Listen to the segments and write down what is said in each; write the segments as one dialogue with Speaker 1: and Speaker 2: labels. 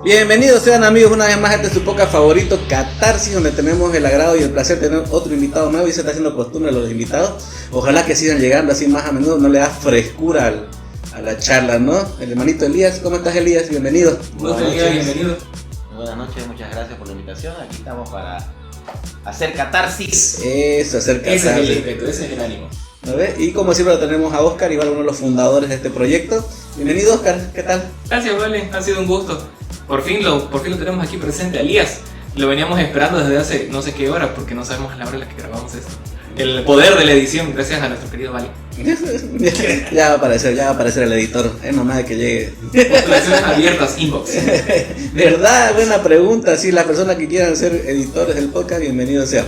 Speaker 1: Bienvenidos sean amigos una vez más a este su podcast favorito, Catarsis, donde tenemos el agrado y el placer de tener otro invitado nuevo y se está haciendo costumbre a los invitados. Ojalá que sigan llegando así más a menudo, no le da frescura a la charla, ¿no? El hermanito Elías, ¿cómo estás, Elías? Bienvenido.
Speaker 2: Buenas noches.
Speaker 3: Bienvenido. Buenas noches, muchas gracias por la invitación. Aquí estamos para hacer catarsis.
Speaker 1: Eso, hacer catarsis.
Speaker 2: Ese es el ímpetu, ese es el ánimo.
Speaker 1: Y como siempre lo tenemos a Oscar, igual uno de los fundadores de este proyecto. Bienvenido, Oscar, ¿qué tal?
Speaker 2: Gracias, Vale, ha sido un gusto. Por fin lo tenemos aquí presente, Elías. Lo veníamos esperando desde hace no sé qué hora, porque no sabemos la hora en la que grabamos esto. El poder de la edición, gracias a nuestro querido Vale.
Speaker 1: Ya va a aparecer el editor, es nomás de que llegue.
Speaker 2: Postulaciones abiertas, inbox.
Speaker 1: ¿Verdad? Buena pregunta. Sí, las personas que quieran ser editores del podcast, bienvenidos sean.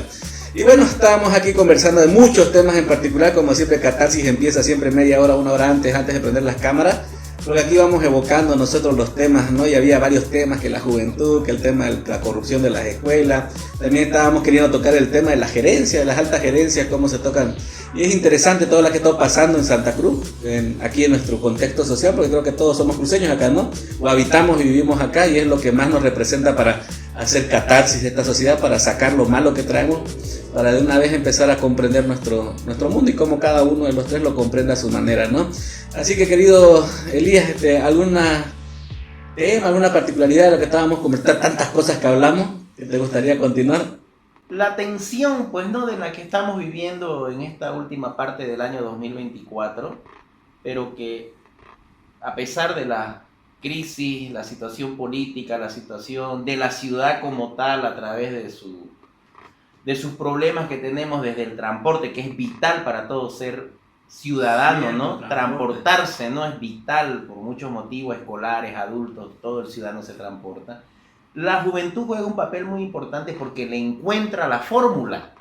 Speaker 1: Y bueno, estábamos aquí conversando de muchos temas en particular, como siempre Catarsis empieza siempre media hora, una hora antes de prender las cámaras, porque aquí vamos evocando nosotros los temas, ¿no? Y había varios temas, que la juventud, que el tema de la corrupción de las escuelas, también estábamos queriendo tocar el tema de la gerencia, de las altas gerencias, cómo se tocan, y es interesante todo lo que está pasando en Santa Cruz, aquí en nuestro contexto social, porque creo que todos somos cruceños acá, ¿no? O habitamos y vivimos acá, y es lo que más nos representa para hacer catarsis de esta sociedad, para sacar lo malo que traemos, para de una vez empezar a comprender nuestro mundo y cómo cada uno de los tres lo comprende a su manera, ¿no? Así que, querido Elías, alguna particularidad de lo que estábamos conversando, tantas cosas que hablamos, que te gustaría continuar.
Speaker 3: La tensión, pues, ¿no?, de la que estamos viviendo en esta última parte del año 2024, pero que a pesar de la crisis, la situación política, la situación de la ciudad como tal, a través de sus problemas que tenemos desde el transporte, que es vital para todo ser ciudadano, ¿no? Transportarse, ¿no? Es vital por muchos motivos, escolares, adultos, todo el ciudadano se transporta. La juventud juega un papel muy importante porque le encuentra la fórmula.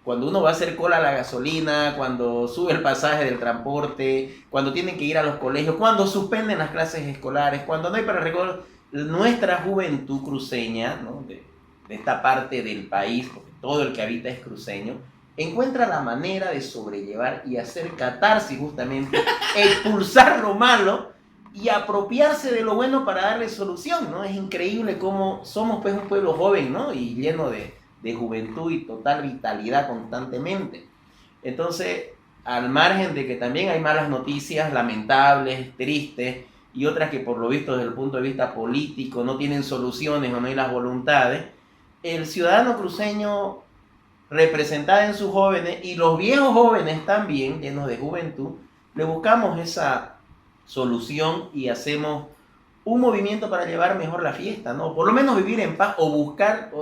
Speaker 3: Cuando uno va a hacer cola a la gasolina, cuando sube el pasaje del transporte, cuando tienen que ir a los colegios, cuando suspenden las clases escolares, cuando no hay para recoger, nuestra juventud cruceña, ¿no?, de esta parte del país, porque todo el que habita es cruceño, encuentra la manera de sobrellevar y hacer catarsis, justamente, expulsar lo malo y apropiarse de lo bueno para darle solución, ¿no? Es increíble cómo somos, pues, un pueblo joven, ¿no?, y lleno de juventud y total vitalidad constantemente. Entonces, al margen de que también hay malas noticias lamentables, tristes, y otras que por lo visto desde el punto de vista político no tienen soluciones o no hay las voluntades, el ciudadano cruceño, representado en sus jóvenes, y los viejos jóvenes también, llenos de juventud, le buscamos esa solución y hacemos un movimiento para llevar mejor la fiesta, ¿no? Por lo menos vivir en paz, o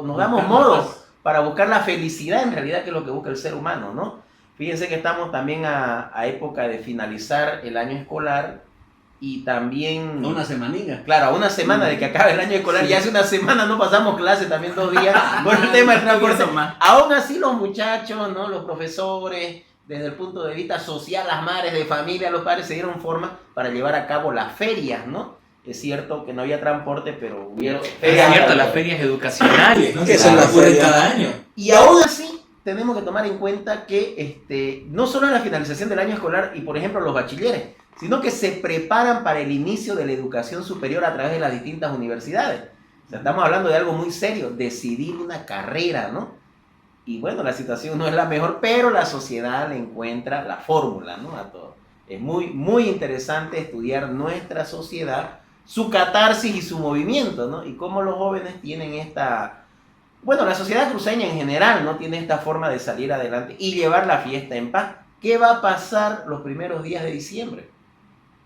Speaker 3: nos damos modos para buscar la felicidad, en realidad, que es lo que busca el ser humano, ¿no? Fíjense que estamos también a época de finalizar el año escolar, y también...
Speaker 1: Una semanilla.
Speaker 3: Claro, a una semana de que acabe el año escolar, sí. Y hace una semana no pasamos clase, también 2 días, por el tema del transporte. Aún así los muchachos, ¿no?, los profesores, desde el punto de vista social, las madres de familia, los padres se dieron forma para llevar a cabo las ferias, ¿no? Es cierto que no había transporte, pero hubieron ferias.
Speaker 2: Es cierto, las ferias educacionales, ¿no?,
Speaker 1: que son las ferias
Speaker 2: cada año.
Speaker 3: Y aún así tenemos que tomar en cuenta que no solo en la finalización del año escolar y, por ejemplo, los bachilleres, sino que se preparan para el inicio de la educación superior a través de las distintas universidades. O sea, estamos hablando de algo muy serio, decidir una carrera, ¿no? Y bueno, la situación no es la mejor, pero la sociedad le encuentra la fórmula, ¿no?, a todo. Es muy, muy interesante estudiar nuestra sociedad, su catarsis y su movimiento, ¿no? Y cómo los jóvenes tienen la sociedad cruceña en general, ¿no?, tiene esta forma de salir adelante y llevar la fiesta en paz. ¿Qué va a pasar los primeros días de diciembre?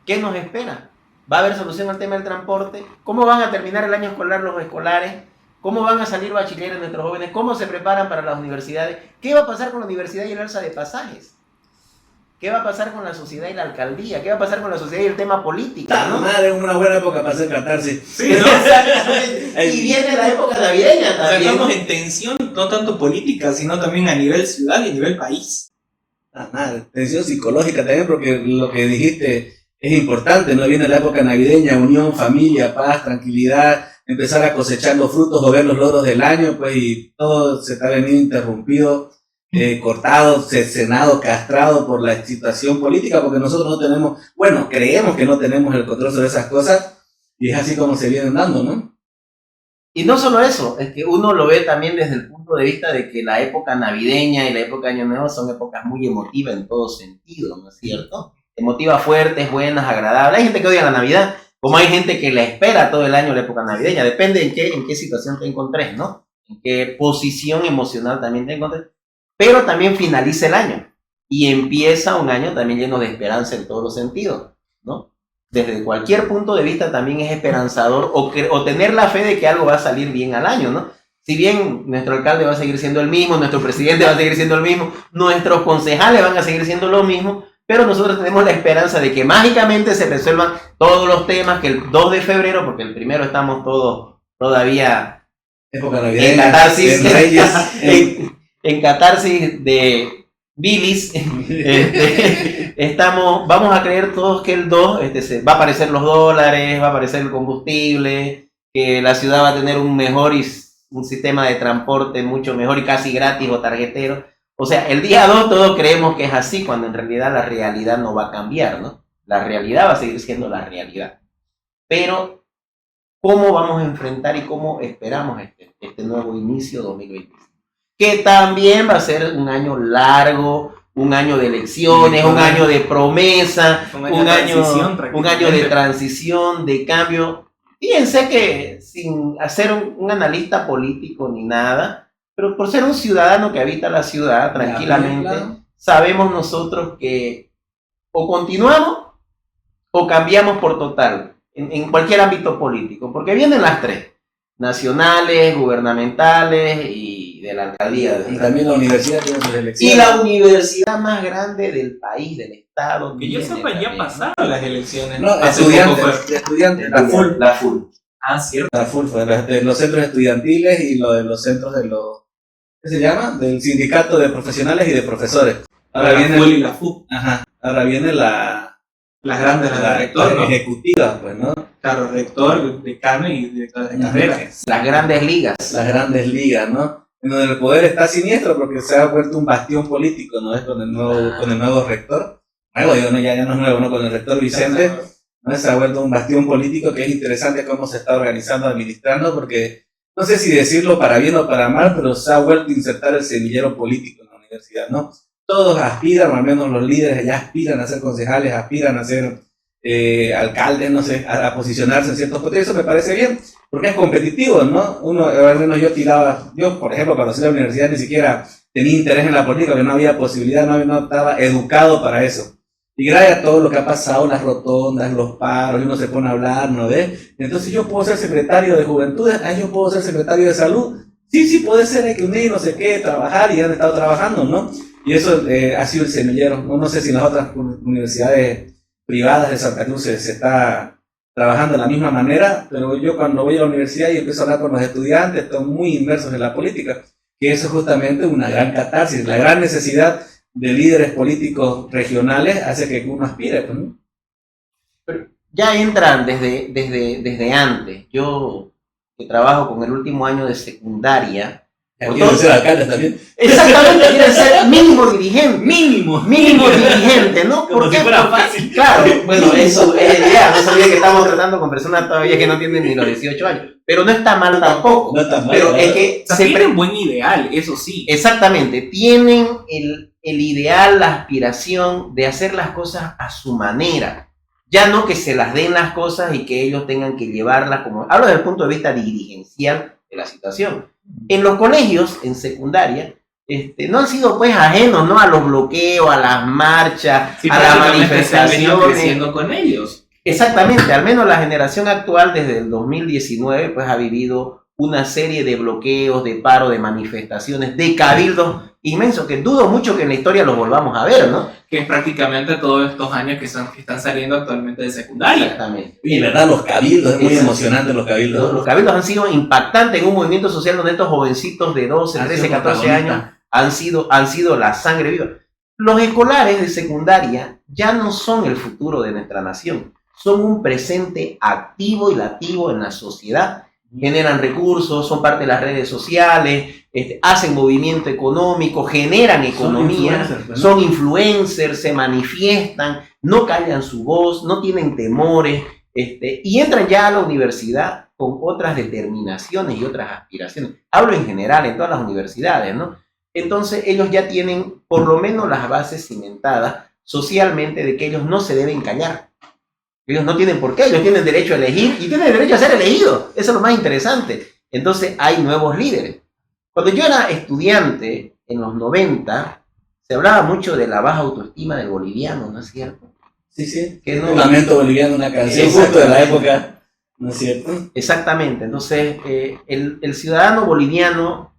Speaker 3: ¿Qué nos espera? ¿Va a haber solución al tema del transporte? ¿Cómo van a terminar el año escolar los escolares? ¿Cómo van a salir bachilleres nuestros jóvenes? ¿Cómo se preparan para las universidades? ¿Qué va a pasar con la universidad y el alza de pasajes? ¿Qué va a pasar con la sociedad y la alcaldía? ¿Qué va a pasar con la sociedad y el tema político, ¿no?
Speaker 1: Madre, es una buena época para hacer catarsis.
Speaker 2: Sí, ¿no?
Speaker 3: Y viene la época navideña también.
Speaker 2: O sea, estamos en tensión, no tanto política, sino también a nivel ciudad y a nivel país.
Speaker 1: Madre, tensión psicológica también, porque lo que dijiste es importante, ¿no? Viene la época navideña, unión, familia, paz, tranquilidad, empezar a cosechar los frutos o ver los logros del año, pues, y todo se está venido interrumpido, cortado, cercenado, castrado por la situación política, porque nosotros no tenemos, bueno, creemos que no tenemos el control sobre esas cosas, Y es así como se vienen dando, ¿no?
Speaker 3: Y no solo eso, es que uno lo ve también desde el punto de vista de que la época navideña y la época de Año Nuevo son épocas muy emotivas en todo sentido, ¿no es cierto? Emotivas, fuertes, buenas, agradables. Hay gente que odia la Navidad, como hay gente que la espera todo el año la época navideña. Depende en qué situación te encontres, ¿no? En qué posición emocional también te encontres. Pero también finaliza el año y empieza un año también lleno de esperanza en todos los sentidos, ¿no? Desde cualquier punto de vista también es esperanzador o tener la fe de que algo va a salir bien al año, ¿no? Si bien nuestro alcalde va a seguir siendo el mismo, nuestro presidente va a seguir siendo el mismo, nuestros concejales van a seguir siendo lo mismo, pero nosotros tenemos la esperanza de que mágicamente se resuelvan todos los temas, que el 2 de febrero, porque el primero estamos todos todavía
Speaker 1: Época navideña,
Speaker 3: en catarsis,
Speaker 1: en Reyes,
Speaker 3: en catarsis de bilis, vamos a creer todos que el 2 va a aparecer los dólares, va a aparecer el combustible, que la ciudad va a tener un sistema de transporte mucho mejor y casi gratis o tarjetero. O sea, el día 2 todos creemos que es así, cuando en realidad la realidad no va a cambiar, ¿no? La realidad va a seguir siendo la realidad. Pero, ¿cómo vamos a enfrentar y cómo esperamos este nuevo inicio 2025? Que también va a ser un año largo, un año de elecciones, un año de promesa, un año de transición, de cambio. Fíjense que sin hacer un analista político ni nada, pero por ser un ciudadano que habita la ciudad tranquilamente, sabemos nosotros que o continuamos o cambiamos por total en cualquier ámbito político, porque vienen las tres, nacionales, gubernamentales y de la alcaldía.
Speaker 1: Y también la universidad tiene sus elecciones.
Speaker 3: Y la universidad más grande del país, del estado.
Speaker 2: Que yo sepa, ya pasaron las elecciones.
Speaker 1: No, estudiantes,
Speaker 3: la full.
Speaker 2: Ah, cierto.
Speaker 1: La full fue de los centros estudiantiles y lo de los centros de los, ¿qué se llama? Del sindicato de profesionales y de profesores. Ahora viene
Speaker 2: FUL y la FUP.
Speaker 1: Ajá. Ahora viene las
Speaker 2: grandes, la rector, ¿no?
Speaker 1: Ejecutiva, pues, ¿no?
Speaker 2: Claro, rector, decano y director de carrera.
Speaker 3: Las grandes ligas.
Speaker 1: Las grandes ligas, ¿no? En donde el poder está siniestro porque se ha vuelto un bastión político, ¿no? Es con el nuevo rector. Nuevo, digo, no, ya no es nuevo, ¿no? Con el rector Vicente, ¿no? Se ha vuelto un bastión político que es interesante cómo se está organizando, administrando, porque no sé si decirlo para bien o para mal, pero se ha vuelto a insertar el semillero político en la universidad, ¿no? Todos aspiran, o al menos los líderes ya aspiran a ser concejales, aspiran a ser alcaldes, no sé, a posicionarse en ciertos puestos. Eso me parece bien, porque es competitivo, ¿no? Al menos yo, por ejemplo, cuando fui a la universidad ni siquiera tenía interés en la política, porque no había posibilidad, no estaba educado para eso. Y gracias a todo lo que ha pasado, las rotondas, los paros, y uno se pone a hablar, ¿no ve? Entonces yo puedo ser secretario de juventud, yo puedo ser secretario de salud. Sí, puede ser, hay que unir, no sé qué, trabajar, y han estado trabajando, ¿no? Y eso ha sido el semillero. No sé si en las otras universidades privadas de Santa Cruz se está trabajando de la misma manera, pero yo cuando voy a la universidad y empiezo a hablar con los estudiantes, están muy inmersos en la política, que eso es justamente una gran catarsis, la gran necesidad de líderes políticos regionales hace que uno aspire, ¿no?
Speaker 3: Pero ya entran desde antes. Yo que trabajo con el último año de secundaria.
Speaker 1: Quieren ser alcaldes también.
Speaker 3: Exactamente, quieren ser mínimo dirigente.
Speaker 2: Mínimo
Speaker 3: dirigente, ¿no?
Speaker 2: Como si fuera fácil.
Speaker 3: Claro, bueno, eso es la idea. No sabía que estamos tratando con personas todavía que no tienen ni los 18 años. Pero no está mal tampoco.
Speaker 1: No está mal.
Speaker 3: Pero es que
Speaker 2: tienen un buen ideal, eso sí.
Speaker 3: Exactamente, tienen el ideal, la aspiración de hacer las cosas a su manera. Ya no que se las den las cosas y que ellos tengan que llevarlas como... Hablo desde el punto de vista dirigencial de la situación. En los colegios, en secundaria, no han sido pues ajenos, ¿no? A los bloqueos, a las marchas,
Speaker 2: sí,
Speaker 3: a las manifestaciones.
Speaker 2: Creciendo con ellos.
Speaker 3: Exactamente, al menos la generación actual desde el 2019 pues ha vivido una serie de bloqueos, de paro, de manifestaciones, de cabildos inmensos, que dudo mucho que en la historia los volvamos a ver, ¿no?
Speaker 2: Que es prácticamente todos estos años que están saliendo actualmente de secundaria.
Speaker 3: Exactamente.
Speaker 1: Y verdad, los cabildos, es muy emocionante los cabildos.
Speaker 3: Los cabildos han sido impactantes en un movimiento social donde estos jovencitos de 12, 13, 14 años han sido la sangre viva. Los escolares de secundaria ya no son el futuro de nuestra nación, son un presente activo y lativo en la sociedad. Generan recursos, son parte de las redes sociales, hacen movimiento económico, generan economía, son influencers, se manifiestan, no callan su voz, no tienen temores, Y entran ya a la universidad con otras determinaciones y otras aspiraciones. Hablo en general, en todas las universidades, ¿no? Entonces ellos ya tienen por lo menos las bases cimentadas socialmente de que ellos no se deben callar. Ellos no tienen por qué, ellos tienen derecho a elegir y tienen derecho a ser elegidos. Eso es lo más interesante. Entonces hay nuevos líderes. Cuando yo era estudiante, en los 90, se hablaba mucho de la baja autoestima del boliviano, ¿no es cierto?
Speaker 1: Sí, sí.
Speaker 3: Que no,
Speaker 1: el lamento boliviano, una canción justo de la época, ¿no es cierto?
Speaker 3: Exactamente. Entonces, el ciudadano boliviano,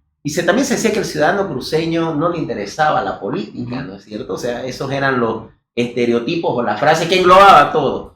Speaker 3: también se decía que el ciudadano cruceño no le interesaba la política, ¿no es cierto? O sea, esos eran los estereotipos o la frase que englobaba todo.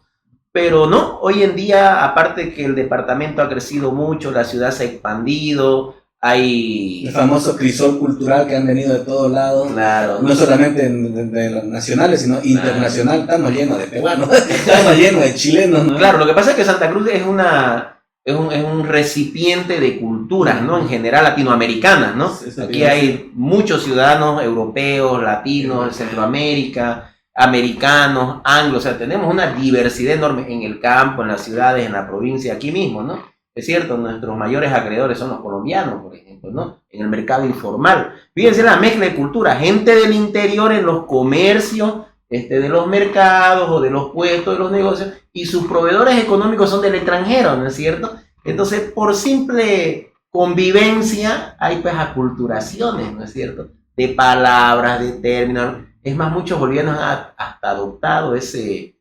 Speaker 3: Pero no, hoy en día, aparte que el departamento ha crecido mucho, la ciudad se ha expandido, hay...
Speaker 1: El famoso crisol cultural que han venido de todos lados.
Speaker 3: Claro.
Speaker 1: No solamente de los nacionales, sino internacional. Estamos llenos de peruanos, estamos llenos de chilenos, ¿no?
Speaker 3: Claro, lo que pasa es que Santa Cruz es un recipiente de culturas, ¿no? En general latinoamericanas, ¿no?
Speaker 1: Sí,
Speaker 3: aquí hay muchos ciudadanos europeos, latinos, de Centroamérica, americanos, anglos, o sea, tenemos una diversidad enorme en el campo, en las ciudades, en la provincia, aquí mismo, ¿no? Es cierto, nuestros mayores acreedores son los colombianos, por ejemplo, ¿no? En el mercado informal. Fíjense la mezcla de cultura, gente del interior en los comercios, de los mercados o de los puestos de los negocios, y sus proveedores económicos son del extranjero, ¿no es cierto? Entonces, por simple convivencia, hay pues aculturaciones, ¿no es cierto? De palabras, de términos. Es más, muchos bolivianos han hasta adoptado ese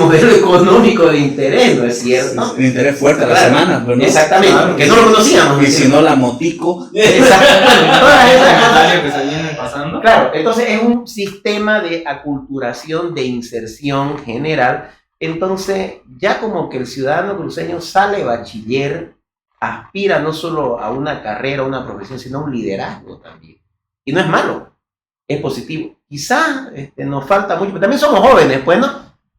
Speaker 3: modelo económico de interés, ¿no es cierto?
Speaker 1: Un interés fuerte a la semana, pero no.
Speaker 3: Exactamente,
Speaker 1: Claro,
Speaker 3: que no lo conocíamos.
Speaker 1: Y si no, la motico.
Speaker 3: Exactamente, todas esas cosas
Speaker 2: que se vienen pasando.
Speaker 3: Claro, entonces es un sistema de aculturación, de inserción general. Entonces, ya como que el ciudadano cruceño sale bachiller, aspira no solo a una carrera, a una profesión, sino a un liderazgo también. Y no es malo, es positivo. Quizás nos falta mucho, pero también somos jóvenes, pues, ¿no?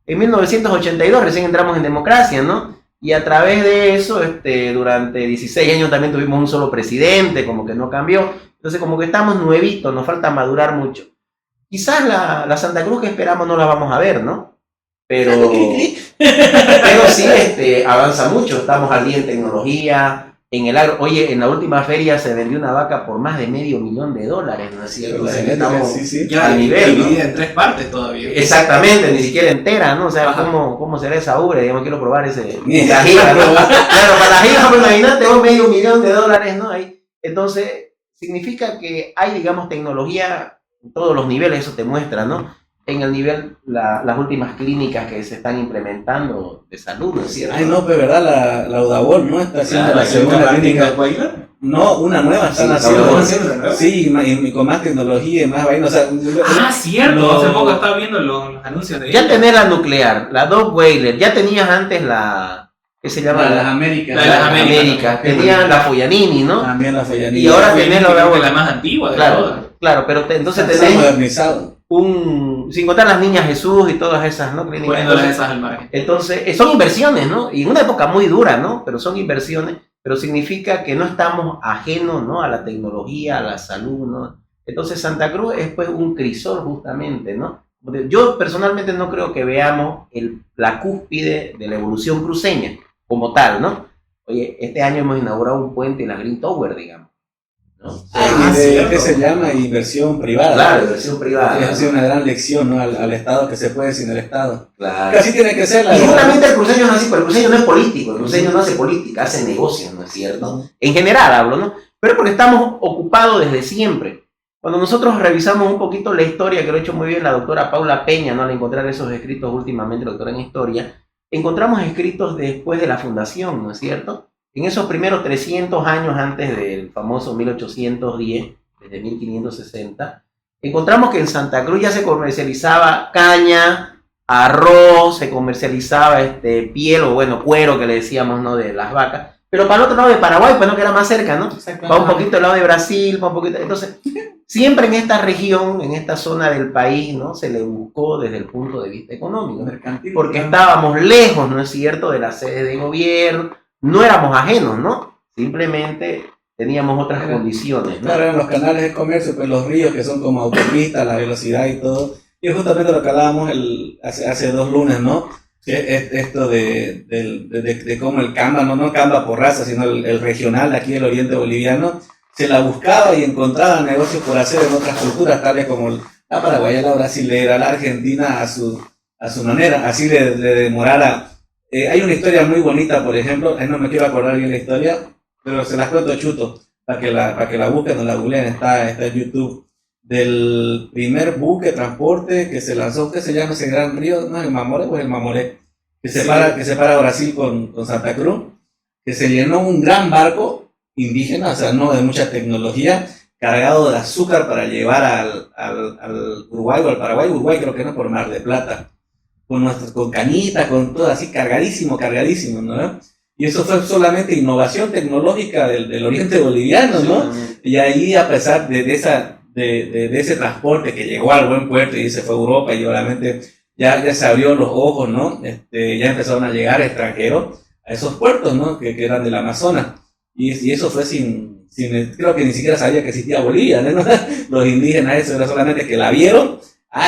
Speaker 3: En 1982 recién entramos en democracia, ¿no? Y a través de eso, durante 16 años también tuvimos un solo presidente, como que no cambió. Entonces, como que estamos nuevitos, nos falta madurar mucho. Quizás la Santa Cruz que esperamos no la vamos a ver, ¿no? Pero sí, avanza mucho. Estamos al día en tecnología, en el agro. Oye, en la última feria se vendió una vaca por más de $500,000, ¿no es cierto? Estamos
Speaker 1: Sí.
Speaker 2: Ya
Speaker 3: al nivel, ¿no?
Speaker 2: dividida en 3 partes todavía.
Speaker 3: Exactamente, ni siquiera entera, ¿no? O sea, ¿cómo será esa ubre? Digamos, quiero probar esa giga, ¿no? Claro, para la giga, pues imagínate, $500,000, ¿no? Ahí. Entonces, significa que hay, digamos, tecnología en todos los niveles, eso te muestra, ¿no? En el nivel, las últimas clínicas que se están implementando de salud, ¿no es cierto?
Speaker 1: Ay, no, pero verdad, la Udabol, ¿no? Está haciendo la segunda clínica. No, una nueva están haciendo. Sí, y con más tecnología y más vaina. O sea,
Speaker 2: cierto. Hace poco estaba viendo los anuncios de
Speaker 3: ya tenés la nuclear, la Doc Weiler, ya tenías antes ¿qué se llama?
Speaker 1: La de las Américas.
Speaker 2: La de las Américas.
Speaker 3: Tenías la Foyanini, ¿no?
Speaker 1: También la Foyanini.
Speaker 3: Y ahora tenés
Speaker 2: la más antigua de
Speaker 3: claro,
Speaker 2: todas.
Speaker 3: claro, pero entonces
Speaker 1: se ha
Speaker 3: tenés
Speaker 1: modernizado.
Speaker 3: sin contar las niñas Jesús y todas esas, ¿no?
Speaker 2: Poniéndolas esas al margen.
Speaker 3: Entonces, son inversiones, ¿no? Y en una época muy dura, ¿no? Pero son inversiones, pero significa que no estamos ajenos, ¿no? A la tecnología, a la salud, ¿no? Entonces, Santa Cruz es pues un crisol justamente, ¿no? Yo personalmente no creo que veamos la cúspide de la evolución cruceña como tal, ¿no? Oye, este año hemos inaugurado un puente en la Green Tower, digamos, ¿no?
Speaker 1: ¿Qué se llama? Inversión privada.
Speaker 3: Claro, inversión privada.
Speaker 1: Ha sido una gran lección, ¿no? Al Estado, que se puede sin el Estado.
Speaker 3: Claro.
Speaker 1: Que así tiene que ser.
Speaker 3: Y justamente el cruceño es así, pero el cruceño no es político, el cruceño no hace política, hace negocios, ¿no es cierto? En general hablo, ¿no? Pero porque estamos ocupados desde siempre. Cuando nosotros revisamos un poquito la historia, que lo ha hecho muy bien la doctora Paula Peña, ¿no? Al encontrar esos escritos últimamente, doctora en historia, encontramos escritos después de la fundación, ¿no es cierto? En esos primeros 300 años antes del famoso 1810, desde 1560, encontramos que en Santa Cruz ya se comercializaba caña, arroz, se comercializaba piel o bueno, cuero que le decíamos, ¿no? De las vacas. Pero para el otro lado de Paraguay, pues no, que era más cerca, ¿no? Va un poquito al lado de Brasil, va un poquito. Entonces, siempre en esta región, en esta zona del país, ¿no? Se le buscó desde el punto de vista económico. Porque estábamos lejos, ¿no es cierto?, de la sede de gobierno. No éramos ajenos, ¿no? Simplemente teníamos otras condiciones, ¿no?
Speaker 1: Claro, eran los canales de comercio, pues los ríos que son como autopistas, la velocidad y todo. Y es justamente lo que hablábamos hace 2 lunes, ¿no? Sí, esto de cómo el Camba, no Camba por raza, sino el regional de aquí del oriente boliviano, se la buscaba y encontraba negocios por hacer en otras culturas, tales como la paraguaya, la brasilera, la argentina, a su manera, así le demorara. Hay una historia muy bonita, por ejemplo, no me quiero acordar bien la historia, pero se las cuento chuto, para que la busquen o la googleen, está en YouTube, del primer buque de transporte que se lanzó, ¿qué se llama ese gran río? ¿No es el Mamoré o es el Mamoré? Que separa Brasil con Santa Cruz, que se llenó un gran barco indígena, o sea, no de mucha tecnología, cargado de azúcar para llevar al Uruguay o al Paraguay, Uruguay creo que no, por Mar de Plata, con cañitas, con todo así cargadísimo, ¿no? Y eso fue solamente innovación tecnológica del oriente boliviano, ¿no? Y ahí, a pesar de ese transporte que llegó al buen puerto y se fue a Europa, y obviamente ya se abrió los ojos, ¿no? Ya empezaron a llegar extranjeros a esos puertos, ¿no? Que eran del Amazonas. Y eso fue sin creo que ni siquiera sabía que existía Bolivia, ¿no? Los indígenas, eso era solamente que la vieron.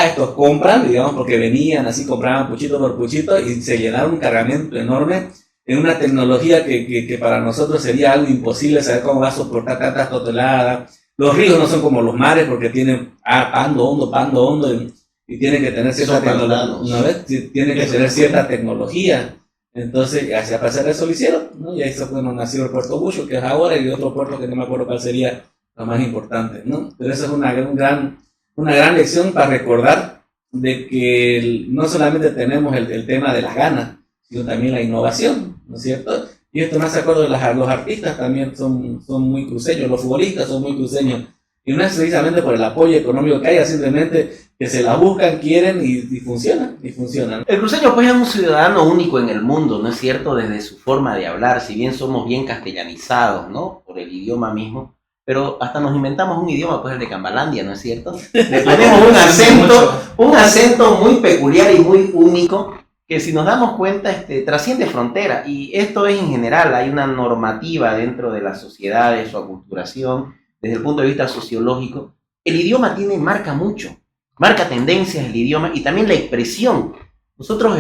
Speaker 1: Estos compran, digamos, porque venían así, compraban puchito por puchito y se llenaron un cargamento enorme en una tecnología que para nosotros sería algo imposible saber cómo va a soportar tantas toneladas. Los ríos no son como los mares porque tienen pando hondo y tienen que tener cierta tecnología, tienen que tener cierta tecnología. Entonces, a pesar de eso lo hicieron, ¿no? Y ahí nació el Puerto Bucho, que es ahora, y otro puerto que no me acuerdo cuál sería lo más importante, ¿no? Pero eso es una gran lección para recordar de que no solamente tenemos el tema de las ganas, sino también la innovación, ¿no es cierto? Y esto me hace acuerdo de los artistas también son muy cruceños, los futbolistas son muy cruceños. Y no es precisamente por el apoyo económico que haya, simplemente que se la buscan, quieren y funcionan.
Speaker 3: El cruceño pues es un ciudadano único en el mundo, ¿no es cierto? Desde su forma de hablar, si bien somos bien castellanizados, ¿no? Por el idioma mismo, pero hasta nos inventamos un idioma, pues el de Cambalandia, ¿no es cierto? Le ponemos un acento muy peculiar y muy único, que si nos damos cuenta trasciende frontera, y esto es en general, hay una normativa dentro de las sociedades, su aculturación, desde el punto de vista sociológico. El idioma marca mucho, marca tendencias el idioma y también la expresión. Nosotros,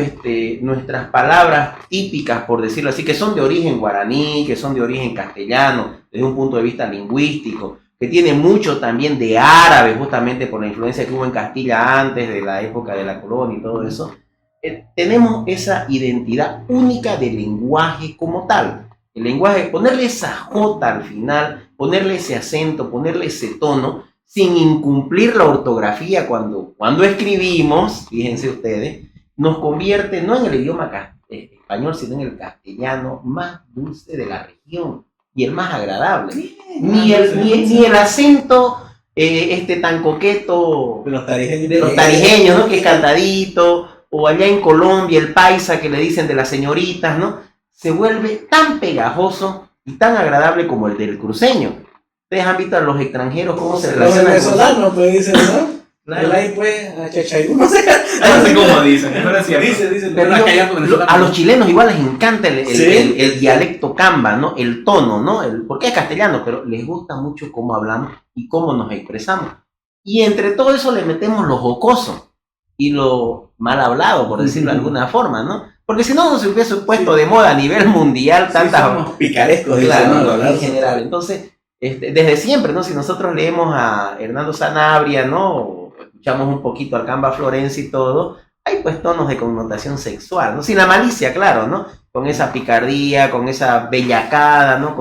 Speaker 3: nuestras palabras típicas, por decirlo así, que son de origen guaraní, que son de origen castellano, desde un punto de vista lingüístico, que tiene mucho también de árabe, justamente por la influencia que hubo en Castilla antes de la época de la colonia y todo eso. Tenemos esa identidad única del lenguaje como tal. El lenguaje, ponerle esa J al final, ponerle ese acento, ponerle ese tono, sin incumplir la ortografía cuando escribimos, fíjense ustedes, nos convierte no en el idioma español, sino en el castellano más dulce de la región y el más agradable. Sí, ni el acento tan coqueto de los tarijeños, ¿no? Que es cantadito, o allá en Colombia el paisa que le dicen de las señoritas, ¿no? Se vuelve tan pegajoso y tan agradable como el del cruceño. Ustedes han visto a los extranjeros cómo se relacionan. Los
Speaker 1: venezolanos, pues dicen, ¿no? Claro. Ahí pues, a Chachayú, no sé
Speaker 2: cómo dicen, dicen,
Speaker 3: pero a los chilenos igual les encanta el dialecto camba, ¿no? El tono, ¿no? Porque es castellano, pero les gusta mucho cómo hablamos y cómo nos expresamos. Y entre todo eso le metemos lo jocoso y lo mal hablado, por decirlo de alguna forma, ¿no? Porque si no se hubiese puesto de moda a nivel mundial tantas
Speaker 1: picarescos,
Speaker 3: claro, en general. Entonces, desde siempre, ¿no? Si nosotros leemos a Hernando Sanabria, ¿no? O escuchamos un poquito al Camba Florencio y todo, hay pues tonos de connotación sexual, ¿no? Sin la malicia, claro, ¿no? Con esa picardía, con esa bellacada, ¿no?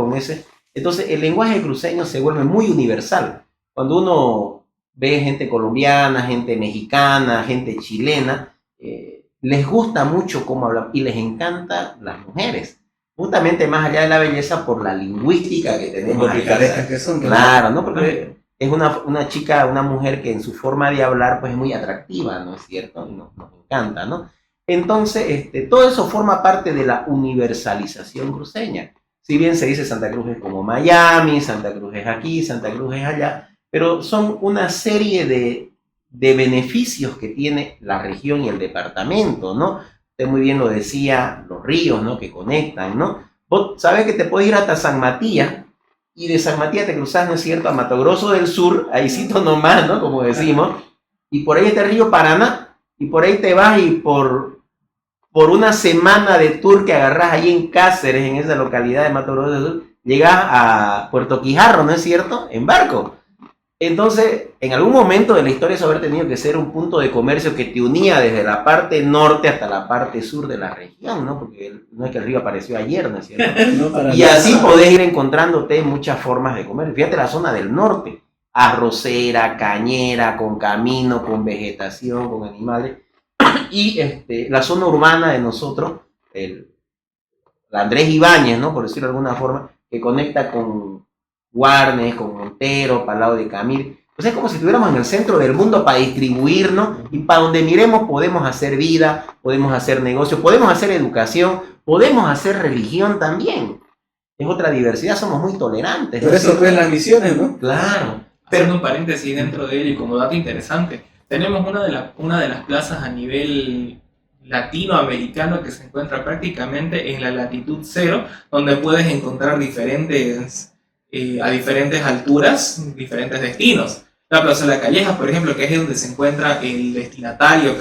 Speaker 3: Entonces, el lenguaje cruceño se vuelve muy universal. Cuando uno ve gente colombiana, gente mexicana, gente chilena, les gusta mucho cómo hablan y les encantan las mujeres. Justamente más allá de la belleza, por la lingüística que tenemos.
Speaker 1: Picarescas que son.
Speaker 3: Claro, ¿no? Porque es una chica, una mujer que en su forma de hablar pues es muy atractiva, ¿no es cierto? Y nos encanta, ¿no? Entonces, todo eso forma parte de la universalización cruceña. Si bien se dice Santa Cruz es como Miami, Santa Cruz es aquí, Santa Cruz es allá, pero son una serie de beneficios que tiene la región y el departamento, ¿no? Usted muy bien lo decía, los ríos, ¿no? Que conectan, ¿no? Vos sabés que te puedes ir hasta San Matías, y de San Matías te cruzás, ¿no es cierto?, a Mato Grosso del Sur, ahícito nomás, ¿no?, como decimos, y por ahí está el río Paraná, y por ahí te vas y por por una semana de tour que agarrás ahí en Cáceres, en esa localidad de Mato Grosso del Sur, llegás a Puerto Quijarro, ¿no es cierto? En barco. Entonces, en algún momento de la historia eso haber tenido que ser un punto de comercio que te unía desde la parte norte hasta la parte sur de la región, ¿no? Porque no es que el río apareció ayer, ¿no es cierto? No, y así podés ir encontrándote muchas formas de comer. Fíjate la zona del norte, arrocera, cañera, con camino, con vegetación, con animales. Y la zona urbana de nosotros, la Andrés Ibáñez, ¿no? Por decirlo de alguna forma, que conecta con Guarnes, con Montero, para el lado de Camil. Pues es como si estuviéramos en el centro del mundo para distribuirnos y para donde miremos podemos hacer vida, podemos hacer negocio, podemos hacer educación, podemos hacer religión también. Es otra diversidad, somos muy tolerantes.
Speaker 1: Por eso ven las misiones, ¿no?
Speaker 3: Claro.
Speaker 2: Haciendo un paréntesis dentro de él y como dato interesante, tenemos una de las plazas a nivel latinoamericano que se encuentra prácticamente en la latitud cero, donde puedes encontrar a diferentes alturas, diferentes destinos. La Plaza de la Calleja, por ejemplo, que es donde se encuentra el destinatario,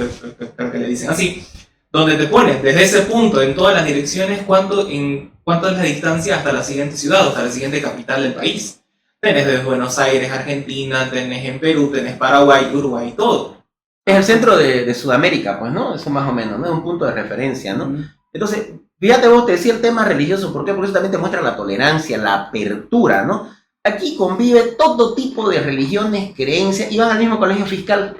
Speaker 2: creo que le dicen así, donde te ponen desde ese punto en todas las direcciones cuánto es la distancia hasta la siguiente ciudad, hasta la siguiente capital del país. Tenés desde Buenos Aires, Argentina, tenés en Perú, tenés Paraguay, Uruguay, todo.
Speaker 3: Es el centro de Sudamérica, pues, ¿no? Eso más o menos, ¿no? Es un punto de referencia, ¿no? Entonces, fíjate vos, te decía el tema religioso, ¿por qué? Porque eso también te muestra la tolerancia, la apertura, ¿no? Aquí convive todo tipo de religiones, creencias, y van al mismo colegio fiscal.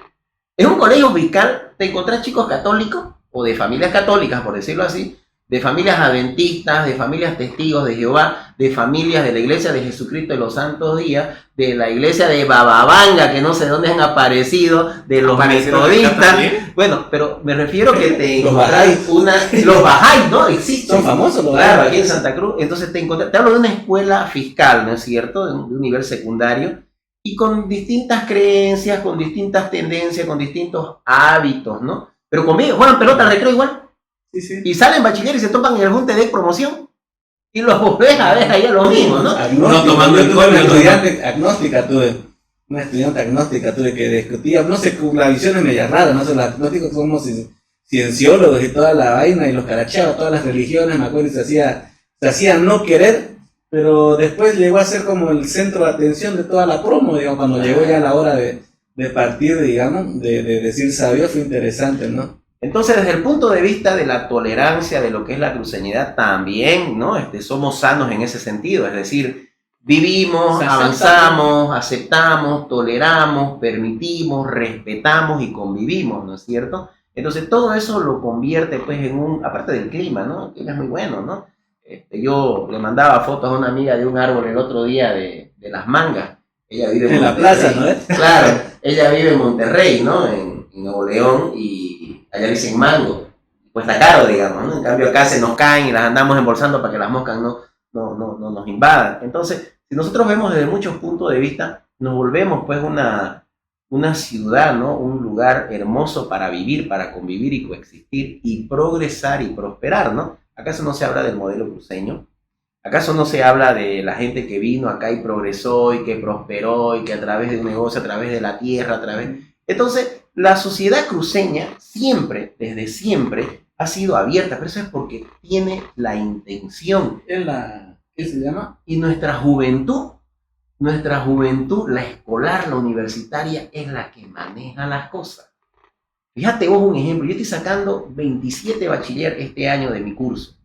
Speaker 3: En un colegio fiscal te encontrás chicos católicos, o de familias católicas, por decirlo así, de familias adventistas, de familias testigos de Jehová, de familias de la iglesia de Jesucristo de los Santos Días, de la iglesia de Bababanga, que no sé dónde han aparecido, de los metodistas. Bueno, pero me refiero que te encontrás los Bahá'í, ¿no? Existen.
Speaker 1: Son famosos los
Speaker 3: Claro, aquí en Santa Cruz. Entonces te hablo de una escuela fiscal, ¿no es cierto? De un nivel secundario, y con distintas creencias, con distintas tendencias, con distintos hábitos, ¿no? Pero conmigo, juegan pelota al recreo igual.
Speaker 1: Sí, sí.
Speaker 3: Y salen bachiller y se topan en el junte de promoción. Y los volvés a ver allá lo mismo, ¿no?
Speaker 1: No tomando en cuenta. Una estudiante agnóstica tuve que discutía, no sé, la visión es media rara, no sé, los agnósticos somos cienciólogos y toda la vaina, y los carachados, todas las religiones, me acuerdo, y se hacía no querer, pero después llegó a ser como el centro de atención de toda la promo, digamos, cuando llegó ya la hora de partir, digamos, de decir sabio, fue interesante, ¿no?
Speaker 3: Entonces, desde el punto de vista de la tolerancia de lo que es la cruceñidad, también, ¿no? Somos sanos en ese sentido, es decir, vivimos, avanzamos, aceptamos, toleramos, permitimos, respetamos y convivimos, ¿no es cierto? Entonces, todo eso lo convierte, pues, aparte del clima, ¿no? El clima es muy bueno, ¿no? Yo le mandaba fotos a una amiga de un árbol el otro día de las mangas. Ella vive en
Speaker 1: la plaza, ¿no?
Speaker 3: Claro, ella vive en Monterrey, ¿no? En Nuevo León, y allá dicen mango. Cuesta caro, digamos, ¿no? En cambio acá se nos caen y las andamos embolsando para que las moscas no nos invadan. Entonces, si nosotros vemos desde muchos puntos de vista, nos volvemos pues una ciudad, ¿no? Un lugar hermoso para vivir, para convivir y coexistir y progresar y prosperar, ¿no? ¿Acaso no se habla del modelo cruceño? ¿Acaso no se habla de la gente que vino acá y progresó y que prosperó y que a través de un negocio, a través de la tierra, Entonces, la sociedad cruceña siempre, desde siempre, ha sido abierta, pero eso es porque tiene la intención.
Speaker 1: ¿Qué se llama?
Speaker 3: Y nuestra juventud, la escolar, la universitaria, es la que maneja las cosas. Fíjate vos un ejemplo, yo estoy sacando 27 bachiller este año de mi curso,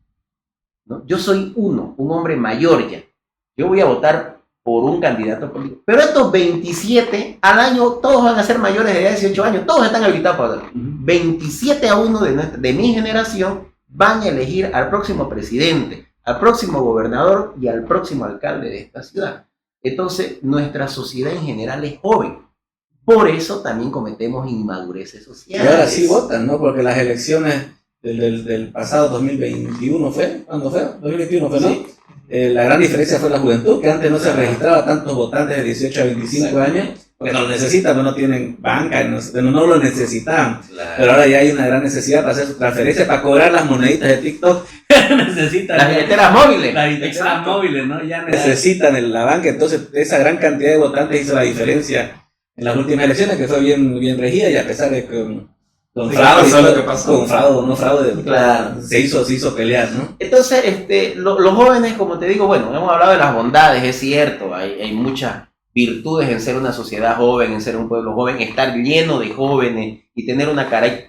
Speaker 3: ¿no? Yo soy un hombre mayor ya. Yo voy a votar por un candidato político. Pero estos 27 al año, todos van a ser mayores de 18 años, todos están habilitados para votar. 27 a 1 de mi generación van a elegir al próximo presidente, al próximo gobernador y al próximo alcalde de esta ciudad. Entonces, nuestra sociedad en general es joven. Por eso también cometemos inmadureces sociales.
Speaker 1: Y ahora sí votan, ¿no? Porque las elecciones del pasado 2021 ¿fue? ¿Cuándo fue? 2021 fue, ¿no? Sí. La gran diferencia fue la juventud, que antes no se registraba tantos votantes de 18 a 25 años, porque no lo necesitan, no tienen banca, no lo necesitaban. Claro. Pero ahora ya hay una gran necesidad para hacer su transferencia, para cobrar las moneditas de TikTok. Necesitan
Speaker 3: las billeteras móviles.
Speaker 1: Las billeteras móviles, ¿no? Ya necesitan la banca. Entonces, esa gran cantidad de votantes hizo la diferencia en las últimas elecciones, que fue bien regida, y a pesar de que Con
Speaker 2: Sí,
Speaker 1: fraude,
Speaker 2: pasó lo que pasó.
Speaker 1: con fraude, no fraude,
Speaker 3: Claro.
Speaker 1: se hizo pelear, ¿no?
Speaker 3: Entonces, los jóvenes, como te digo, bueno, hemos hablado de las bondades, es cierto, hay muchas virtudes en ser una sociedad joven, en ser un pueblo joven, estar lleno de jóvenes y tener una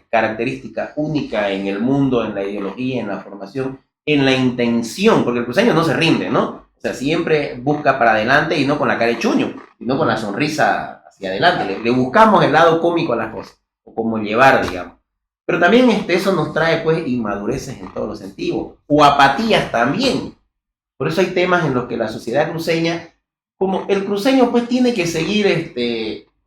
Speaker 3: característica única en el mundo, en la ideología, en la formación, en la intención, porque el cruceño no se rinde, ¿no? O sea, siempre busca para adelante y no con la cara de chuño, sino con la sonrisa hacia adelante. Le buscamos el lado cómico a las cosas, o cómo llevar, digamos. Pero también eso nos trae pues inmadureces en todos los sentidos, o apatías también. Por eso hay temas en los que la sociedad cruceña, como el cruceño pues tiene que seguir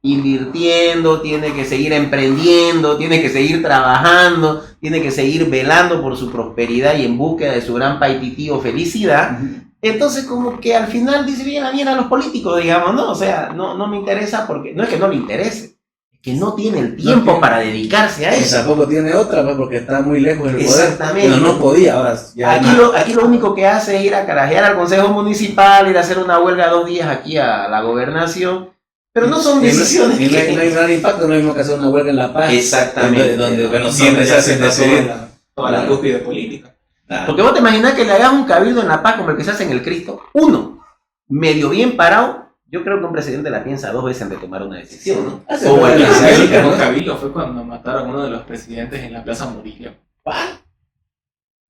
Speaker 3: invirtiendo, tiene que seguir emprendiendo, tiene que seguir trabajando, tiene que seguir velando por su prosperidad y en búsqueda de su gran paitití o felicidad. Entonces como que al final dice bien la mierda a los políticos, digamos, ¿no? O sea, no me interesa porque, no es que no le interese, que no tiene el tiempo para dedicarse a
Speaker 1: Y
Speaker 3: eso.
Speaker 1: tampoco tiene otra, pues, porque está muy lejos del poder.
Speaker 3: Exactamente.
Speaker 1: Pero no podía, ahora ya
Speaker 3: Aquí lo único que hace es ir a carajear al Consejo Municipal, ir a hacer una huelga 2 días aquí a la gobernación, pero no son decisiones
Speaker 1: y no hay
Speaker 3: que...
Speaker 1: gran impacto, no es lo mismo que hacer una huelga en La Paz.
Speaker 3: Exactamente.
Speaker 1: Donde bueno,
Speaker 2: Donde
Speaker 1: siempre se
Speaker 2: ya
Speaker 1: hacen
Speaker 2: pasó
Speaker 1: decidir.
Speaker 2: toda la cúspide política.
Speaker 1: Claro.
Speaker 3: Porque vos te imaginás que le hagas un cabildo en La Paz como el que se hace en el Cristo. Uno, medio bien parado. Yo creo que un presidente la piensa 2 veces antes de tomar una decisión, ¿no?
Speaker 1: Hace
Speaker 3: O
Speaker 1: buena
Speaker 3: el que
Speaker 1: decisión.
Speaker 3: sea,
Speaker 2: El
Speaker 1: ¿no?
Speaker 2: último cabildo fue cuando mataron a uno de los presidentes en la Plaza Murillo.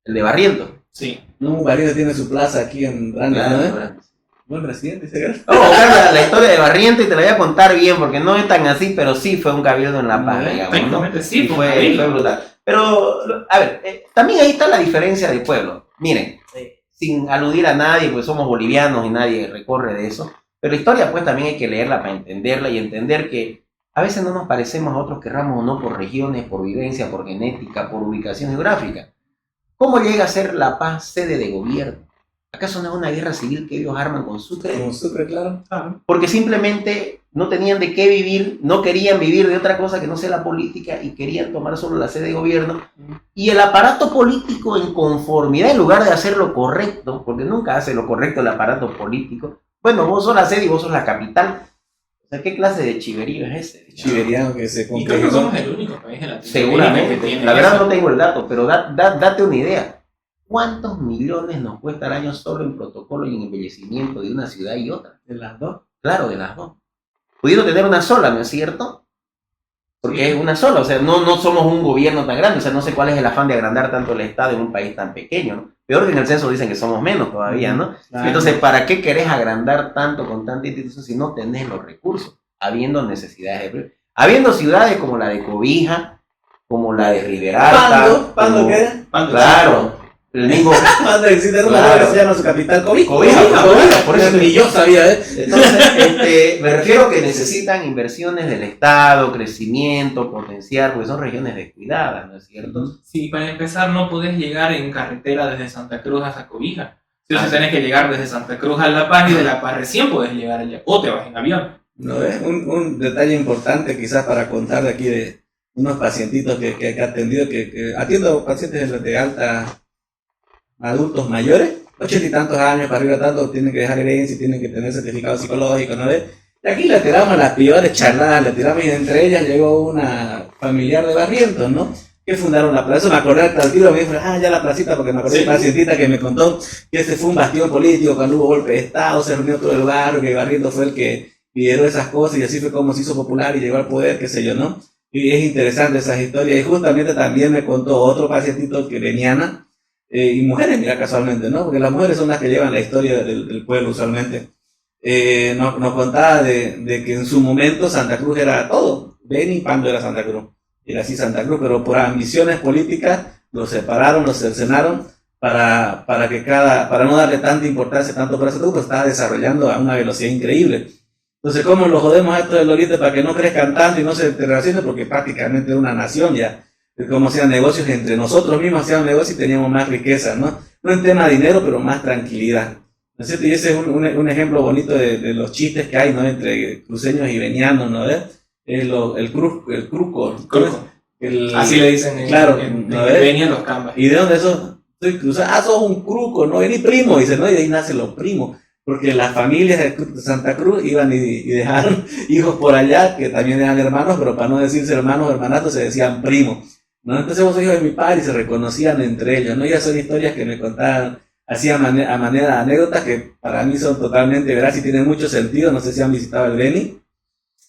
Speaker 3: el de Barriento.
Speaker 2: Sí.
Speaker 1: No, un Barriento tiene su plaza aquí en Randy, ¿no?
Speaker 3: Claro.
Speaker 1: Buen presidente, ese gran.
Speaker 3: Vamos a buscar la historia de Barriento y te la voy a contar bien, porque no es tan así, pero sí fue un cabildo en La Paz,
Speaker 1: No,
Speaker 3: digamos, ¿no?
Speaker 2: Técnicamente sí,
Speaker 3: Y
Speaker 2: fue un
Speaker 3: fue
Speaker 2: cabildo.
Speaker 3: brutal. Pero, a ver, también ahí está la diferencia del pueblo. Miren, sin aludir a nadie, pues somos bolivianos y nadie recorre de eso, pero la historia pues también hay que leerla para entenderla y entender que a veces no nos parecemos a otros, querramos o no, por regiones, por vivencia, por genética, por ubicación geográfica. ¿Cómo llega a ser La Paz sede de gobierno? ¿Acaso no es una guerra civil que ellos arman con Sucre?
Speaker 1: Como Sucre, claro.
Speaker 3: Porque simplemente no tenían de qué vivir, no querían vivir de otra cosa que no sea la política y querían tomar solo la sede de gobierno. Y el aparato político, en conformidad, en lugar de hacer lo correcto, porque nunca hace lo correcto el aparato político, bueno, vos sos la sede y vos sos la capital. O sea, ¿qué clase de chiverío es ese?
Speaker 1: Chiveriano que se
Speaker 2: Y creo que somos el único país en Latinoamérica
Speaker 3: Seguramente,
Speaker 2: que tiene
Speaker 3: la verdad
Speaker 2: eso.
Speaker 3: no tengo el dato, pero date una idea. ¿Cuántos millones nos cuesta al año solo en protocolo y en embellecimiento de una ciudad y otra?
Speaker 1: de las dos.
Speaker 3: Claro, de las dos. Pudiendo tener una sola, ¿no es cierto? Porque
Speaker 2: Sí.
Speaker 3: es una sola, o sea, no somos un gobierno tan grande, o sea, no sé cuál es el afán de agrandar tanto el Estado en un país tan pequeño, ¿no? Peor que en el censo dicen que somos menos todavía, ¿no?
Speaker 1: Claro.
Speaker 3: Entonces, ¿para qué querés agrandar tanto con tanta institución si no tenés los recursos? Habiendo necesidades habiendo ciudades como la de Cobija, como la de Riberalta.
Speaker 1: ¿Pando
Speaker 3: como-
Speaker 1: qué?
Speaker 3: Claro. El mismo.
Speaker 1: Pando existe una
Speaker 3: Claro.
Speaker 1: que se llama su capital Cobija.
Speaker 3: Cobija, por eso
Speaker 1: ni yo sabía, ¿eh?
Speaker 3: Entonces, me refiero que necesitan inversiones del Estado, crecimiento, potenciar, porque son regiones descuidadas, ¿no es cierto?
Speaker 2: Sí, para empezar no podés llegar en carretera desde Santa Cruz hasta Cobija. Si tenés que llegar desde Santa Cruz a La Paz y de La Paz recién podés llegar allá. O te vas en avión.
Speaker 1: ¿No es? Un detalle importante quizás para contar de aquí de unos pacientitos que he atendido, que atiendo pacientes de alta, adultos mayores, 80 y tantos años, para arriba tanto, tienen que dejar herencia y tienen que tener certificado psicológico, ¿no ves? Y aquí le tiramos las peores charladas, le tiramos y entre ellas llegó una familiar de Barrientos, ¿no? Que fundaron la plaza, me acordé al tiro, me dijo, ya la placita, porque me acordé de una pacientita que me contó que ese fue un bastión político cuando hubo golpe de Estado, se reunió todo el barrio, que Barrientos fue el que lideró esas cosas y así fue como se hizo popular y llegó al poder, qué sé yo, ¿no? Y es interesante esas historias. Y justamente también me contó otro pacientito que veniana, y mujeres, mira, casualmente, ¿no? Porque las mujeres son las que llevan la historia del pueblo usualmente. Nos contaba de que en su momento Santa Cruz era todo. Beni y Pando era Santa Cruz. Era así Santa Cruz, pero por ambiciones políticas los separaron, los cercenaron para no darle tanta importancia tanto para Santa Cruz, pues estaba desarrollando a una velocidad increíble. Entonces, ¿cómo lo jodemos a esto del Oriente para que no crezcan tanto y no se relacionen? Porque prácticamente es una nación ya. Es como hacían negocios entre nosotros mismos, hacían negocios y teníamos más riqueza, ¿no? No en tema de dinero, pero más tranquilidad. ¿No es cierto? Y ese es un ejemplo bonito de los chistes que hay, ¿no? Entre cruceños y venianos, ¿no? El cruco.
Speaker 2: Así le dicen
Speaker 1: claro,
Speaker 2: en
Speaker 1: ¿no ves?
Speaker 2: Benia los cambas.
Speaker 1: ¿Y de dónde sos? Soy cruzado. Sos un cruco, ¿no? Vení primo, dice, ¿no? Y de ahí nacen los primos. porque las familias de Santa Cruz iban y dejaron hijos por allá, que también eran hermanos, pero para no decirse hermanos o hermanatos se decían primos, ¿no? Entonces vos sos hijo de mi padre y se reconocían entre ellos, ¿no? Ya son historias que me contaban así a manera de anécdotas que para mí son totalmente veraz y tienen mucho sentido. No sé si han visitado el Beni,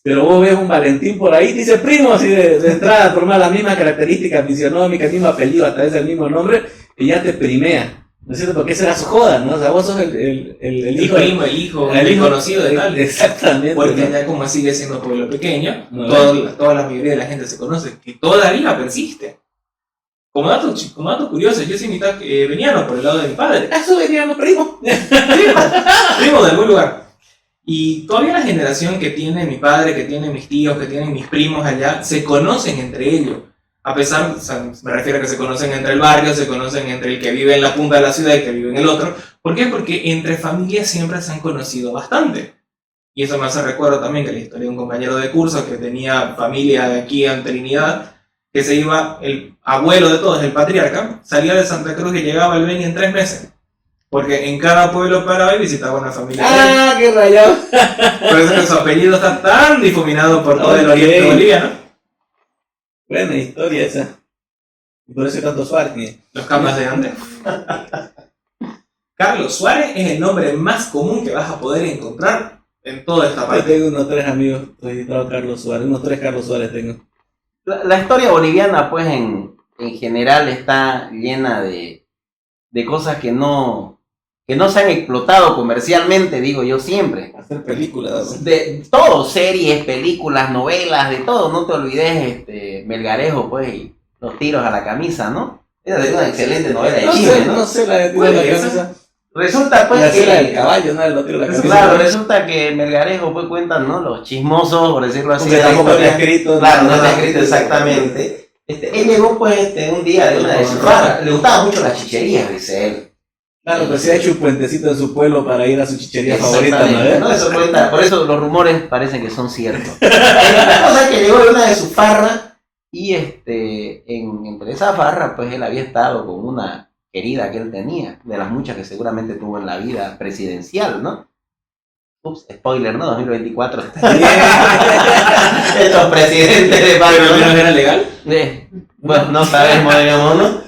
Speaker 1: pero vos ves un Valentín por ahí, dice primo, así de entrada, por más la misma característica fisionómica, el mismo apellido, a través del mismo nombre, y ya te primea. ¿No es cierto? Porque esa era su joda, ¿no? O sea, vos sos el hijo.
Speaker 2: El hijo conocido de tal.
Speaker 1: Exactamente.
Speaker 2: Porque
Speaker 1: ¿no?
Speaker 2: allá, como sigue siendo pueblo pequeño,
Speaker 1: No,
Speaker 2: toda la mayoría de la gente se conoce, que todavía persiste. Como dato curioso, yo soy mitad veniano por el lado de mi padre.
Speaker 1: Eso veníamos, primo.
Speaker 2: Primo de algún lugar. Y todavía la generación que tiene mi padre, que tiene mis tíos, que tienen mis primos allá, se conocen entre ellos. A pesar, o sea, me refiero a que se conocen entre el barrio, se conocen entre el que vive en la punta de la ciudad y el que vive en el otro. ¿Por qué? Porque entre familias siempre se han conocido bastante. Y eso me hace recuerdo también que la historia de un compañero de curso que tenía familia de aquí en Trinidad, que se iba, el abuelo de todos, el patriarca, salía de Santa Cruz y llegaba al Beni en 3 meses. Porque en cada pueblo paraba y visitaba una familia.
Speaker 1: ¡Ah, qué rayado!
Speaker 2: Por eso que su apellido está tan difuminado por todo el oriente boliviano.
Speaker 1: Buena historia esa. Y por eso hay tantos Suárez.
Speaker 2: Los camas de antes. Carlos Suárez es el nombre más común que vas a poder encontrar en toda esta
Speaker 1: Yo
Speaker 2: parte.
Speaker 1: tengo unos 3 amigos registrados Carlos Suárez. Unos 3 Carlos Suárez tengo.
Speaker 3: La historia boliviana, pues, en general está llena de cosas que no se han explotado comercialmente, digo yo siempre.
Speaker 1: Hacer películas.
Speaker 3: De todo, series, películas, novelas, de todo. No te olvides Melgarejo, pues, y los tiros a la camisa, ¿no? Esa es una excelente novela de chisme, ¿no?
Speaker 1: No sé la de tiro de la cabeza.
Speaker 3: Resulta, pues,
Speaker 1: La
Speaker 3: que...
Speaker 1: del caballo, ¿no? El tiro de la cabeza.
Speaker 3: Claro, resulta que Melgarejo, pues, cuentan, ¿no? Los chismosos, por decirlo así.
Speaker 1: Porque
Speaker 3: de la
Speaker 1: tampoco está
Speaker 3: historia.
Speaker 1: escrito.
Speaker 3: Claro, no está escrito exactamente. Él llegó, pues, un día de una de sus farras. Le gustaban mucho las chicherías, dice él.
Speaker 1: Claro, pues se ha hecho un puentecito en su pueblo para ir a su chichería favorita, ¿no?
Speaker 3: Exactamente, ¿no? Eso cuenta, por eso los rumores parecen que son ciertos. La cosa es que llegó de una de sus farras y entre esa farra, pues él había estado con una querida que él tenía, de las muchas que seguramente tuvo en la vida presidencial, ¿no? Ups, spoiler, ¿no? 2024. Estos presidentes de
Speaker 2: ¿Pero al menos era legal?
Speaker 3: Bueno, no sabemos, digamos, ¿no?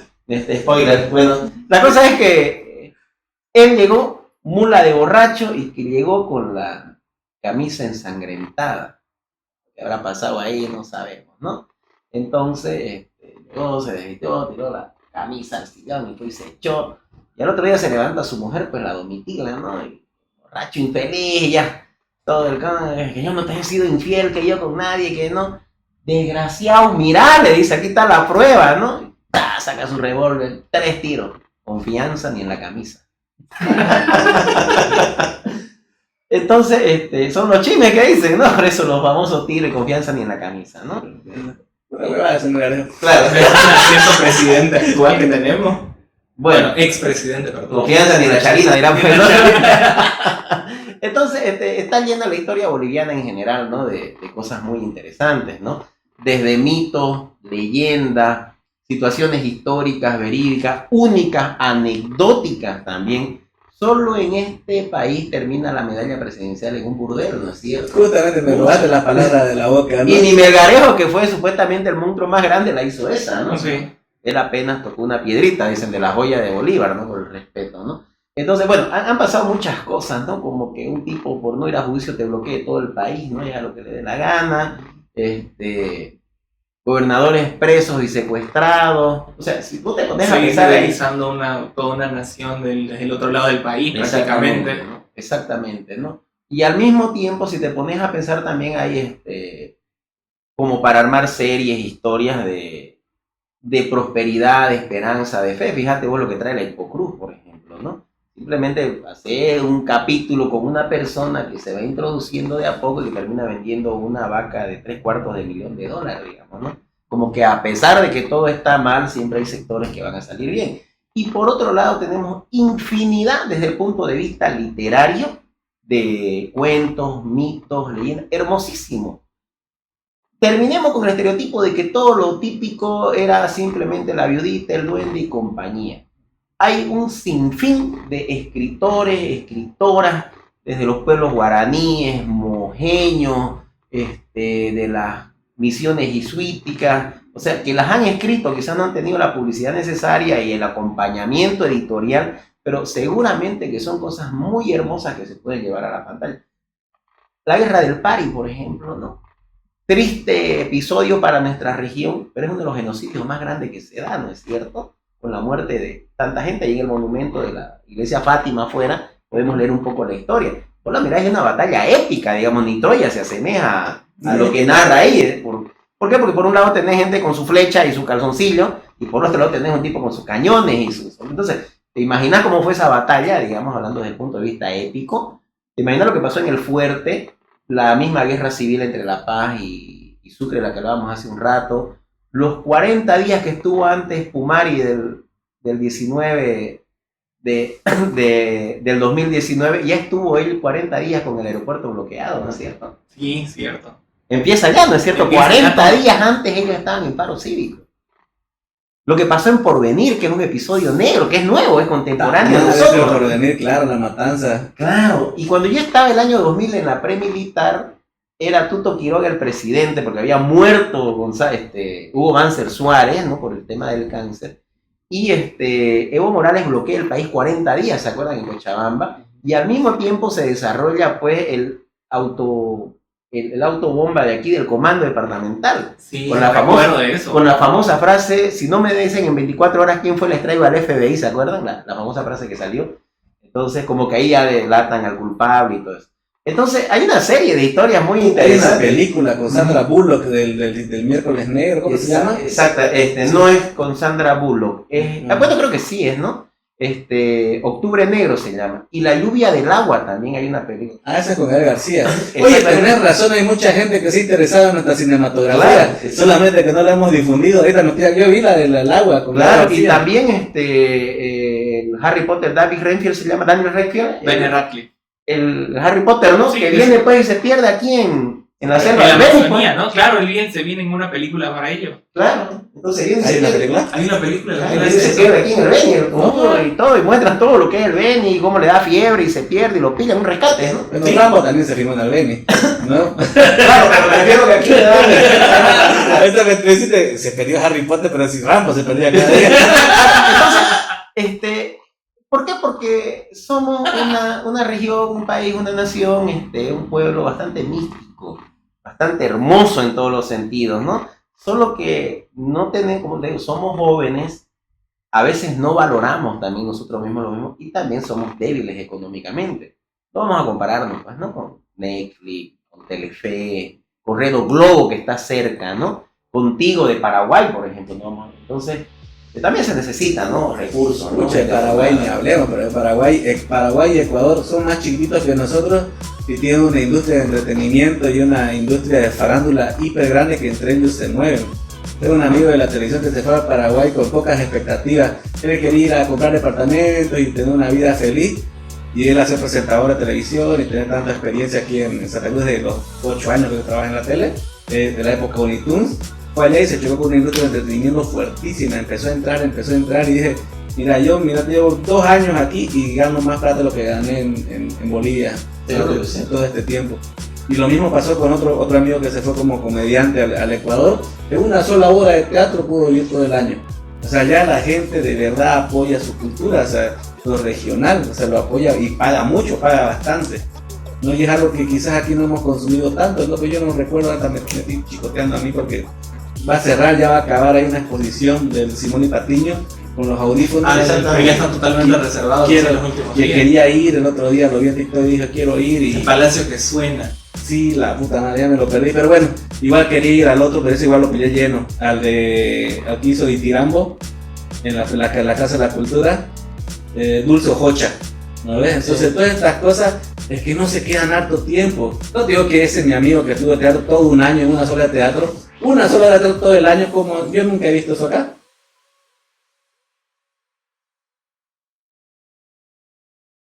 Speaker 3: Spoiler. Bueno, la cosa es que él llegó mula de borracho y que llegó con la camisa ensangrentada. ¿Qué habrá pasado ahí? No sabemos, ¿no? Entonces, llegó, se desvistió, tiró la camisa al sillón y fue y se echó. Y al otro día se levanta su mujer, pues la Domitila, ¿no? Y borracho, infeliz, ya. Todo el que yo no te he sido infiel, que yo con nadie, que no. Desgraciado, mirá, le dice, aquí está la prueba, ¿no? Y saca su revólver, 3 tiros. Confianza ni en la camisa. Entonces, son los chismes que dicen, ¿no? Por eso los famosos tiros y confianza ni en la camisa, ¿no?
Speaker 1: Claro.
Speaker 2: Cierto presidente actual que tenemos. Bueno, expresidente, perdón.
Speaker 3: Confianza ni en la charina, dirán, pues, ¿no? Entonces, está llena la historia boliviana en general, ¿no? De cosas muy interesantes, ¿no? Desde mitos, leyendas, situaciones históricas, verídicas, únicas, anecdóticas también. Solo en este país termina la medalla presidencial en un burdel, ¿no es cierto?
Speaker 1: Justamente me robaste la palabra de la boca, ¿no?
Speaker 3: Y ni Melgarejo, que fue supuestamente el monstruo más grande, la hizo esa, ¿no?
Speaker 2: Sí.
Speaker 3: Él apenas tocó una piedrita, dicen, de la joya de Bolívar, ¿no? Por el respeto, ¿no? Entonces, bueno, han pasado muchas cosas, ¿no? Como que un tipo por no ir a juicio te bloquee todo el país, ¿no? Y haga lo que le dé la gana. Gobernadores presos y secuestrados. O sea, si tú te pones a pensar ahí...
Speaker 2: realizando toda una nación desde el otro lado del país, prácticamente.
Speaker 3: ¿No? Exactamente, ¿no? Y al mismo tiempo, si te pones a pensar también hay como para armar series, historias de prosperidad, de esperanza, de fe. Fíjate vos lo que trae la Hipocruz, por ejemplo, ¿no? Simplemente hacer un capítulo con una persona que se va introduciendo de a poco y que termina vendiendo una vaca de $750,000, digamos, ¿no? Como que a pesar de que todo está mal, siempre hay sectores que van a salir bien. Y por otro lado tenemos infinidad desde el punto de vista literario de cuentos, mitos, leyendas, hermosísimo. Terminemos con el estereotipo de que todo lo típico era simplemente la viudita, el duende y compañía. Hay un sinfín de escritores, escritoras, desde los pueblos guaraníes, mojeños, de las misiones jesuíticas, o sea, que las han escrito, quizás no han tenido la publicidad necesaria y el acompañamiento editorial, pero seguramente que son cosas muy hermosas que se pueden llevar a la pantalla. La Guerra del Pari, por ejemplo, ¿no? Triste episodio para nuestra región, pero es uno de los genocidios más grandes que se da, ¿no es cierto? Con la muerte de tanta gente ahí en el monumento de la iglesia Fátima afuera, podemos leer un poco la historia. Por la mirada es una batalla épica, digamos, ni Troya se asemeja a lo que narra ahí. ¿Por qué? Porque por un lado tenés gente con su flecha y su calzoncillo, y por otro lado tenés un tipo con sus cañones y sus... Entonces, ¿te imaginas cómo fue esa batalla, digamos, hablando desde el punto de vista épico? ¿Te imaginas lo que pasó en el Fuerte? La misma guerra civil entre La Paz y Sucre, de la que hablábamos hace un rato, los 40 días que estuvo antes Pumari del 19 del 2019, ya estuvo él 40 días con el aeropuerto bloqueado, ¿no es cierto?
Speaker 2: Sí, cierto.
Speaker 3: Empieza ya, ¿no es cierto? 40 días antes ellos estaban en paro cívico. Lo que pasó en Porvenir, que es un episodio negro, que es nuevo, es contemporáneo de nosotros.
Speaker 1: Porvenir, claro, la matanza.
Speaker 3: Claro, y cuando yo estaba el año 2000 en la pre-militar, era Tuto Quiroga el presidente, porque había muerto Hugo Banzer Suárez, ¿no? Por el tema del cáncer. Y Evo Morales bloquea el país 40 días, ¿se acuerdan? En Cochabamba. Y al mismo tiempo se desarrolla, pues, el autobomba de aquí del comando departamental.
Speaker 2: Sí,
Speaker 3: con la famosa frase, si no me dicen en 24 horas quién fue, les traigo al FBI, ¿se acuerdan? La famosa frase que salió. Entonces, como que ahí ya delatan al culpable y todo eso. Entonces, hay una serie de historias muy interesantes.
Speaker 1: Hay una película con Sandra Bullock del Miércoles Negro, ¿cómo se llama?
Speaker 3: Exacto, no es con Sandra Bullock. Bueno, creo que sí es, ¿no? Octubre Negro se llama. Y La Lluvia del Agua también hay una película.
Speaker 1: Ah, esa es con Gael García. Oye, tenés razón, hay mucha gente que se ha interesado en nuestra cinematografía, claro, solamente que no la hemos difundido. Ahorita yo vi la del agua con
Speaker 3: claro, y también el Harry Potter, Daniel Radcliffe se llama, Daniel Radcliffe.
Speaker 2: Daniel Radcliffe.
Speaker 3: El Harry Potter, ¿no? Sí, que viene pues y se pierde aquí en la selva
Speaker 2: de Amazonía, ¿no? Claro, él se viene en una película para ello.
Speaker 3: Claro, entonces viene
Speaker 1: ¿Hay una película?
Speaker 2: Hay una película.
Speaker 3: Claro, se pierde aquí en el Beni, y todo, y muestran todo lo que es el Beni, y cómo le da fiebre y se pierde y lo pillan, un rescate, ¿no?
Speaker 1: Bueno, sí. Rambo también se filmó en el Beni, ¿no?
Speaker 3: Claro, pero me refiero que aquí le dan...
Speaker 1: Ahorita me dijiste, se perdió Harry Potter, pero si Rambo se perdía cada día.
Speaker 3: Entonces, ¿por qué? Porque somos una región, un país, una nación, un pueblo bastante místico, bastante hermoso en todos los sentidos, ¿no? Solo que no tenemos, como te digo, somos jóvenes, a veces no valoramos también nosotros mismos lo mismo y también somos débiles económicamente. No vamos a compararnos, pues, ¿no? Con Netflix, con Telefe, con Redo Globo que está cerca, ¿no? Contigo de Paraguay, por ejemplo, ¿no? Entonces, también se necesita, ¿no? Recursos, ¿no?
Speaker 1: Mucho de Paraguay ni hablemos, pero Paraguay y Ecuador son más chiquititos que nosotros y tienen una industria de entretenimiento y una industria de farándula hiper grande que entre ellos se mueven. Tengo un amigo de la televisión que se fue a Paraguay con pocas expectativas. Él quería ir a comprar departamentos y tener una vida feliz. Y él hace presentador de televisión y tener tanta experiencia aquí en Santa Cruz de los 8 años que trabaja en la tele, de la época Unitunes. Fue allá y se chocó con una industria de entretenimiento fuertísima, empezó a entrar y dije, mira, yo llevo 2 años aquí y gano más plata de lo que gané en Bolivia en todo este tiempo. Y lo mismo pasó con otro amigo que se fue como comediante al Ecuador, en una sola obra de teatro pudo vivir todo el año. O sea, ya la gente de verdad apoya su cultura, o sea, lo regional, o sea, lo apoya y paga mucho, paga bastante. No es algo que quizás aquí no hemos consumido tanto, es lo que yo no recuerdo, hasta me estoy chicoteando a mí porque va a cerrar, ya va a acabar, hay una exposición del Simón y Patiño con los audífonos.
Speaker 2: Pero ya están totalmente reservados los últimos días.
Speaker 1: Quería ir, el otro día lo vi en TikTok y dije quiero ir. Y
Speaker 2: el palacio que suena.
Speaker 1: Sí, la puta madre, ya me lo perdí, pero bueno, igual quería ir al otro, pero ese igual lo pillé lleno, al que hizo Itirambo, en la Casa de la Cultura, Dulce Ojocha, ¿no ves? Entonces todas estas cosas es que no se quedan harto tiempo. No te digo que ese es mi amigo que estuvo teatro todo un año en una sola de teatro todo el año, como yo nunca he visto eso acá.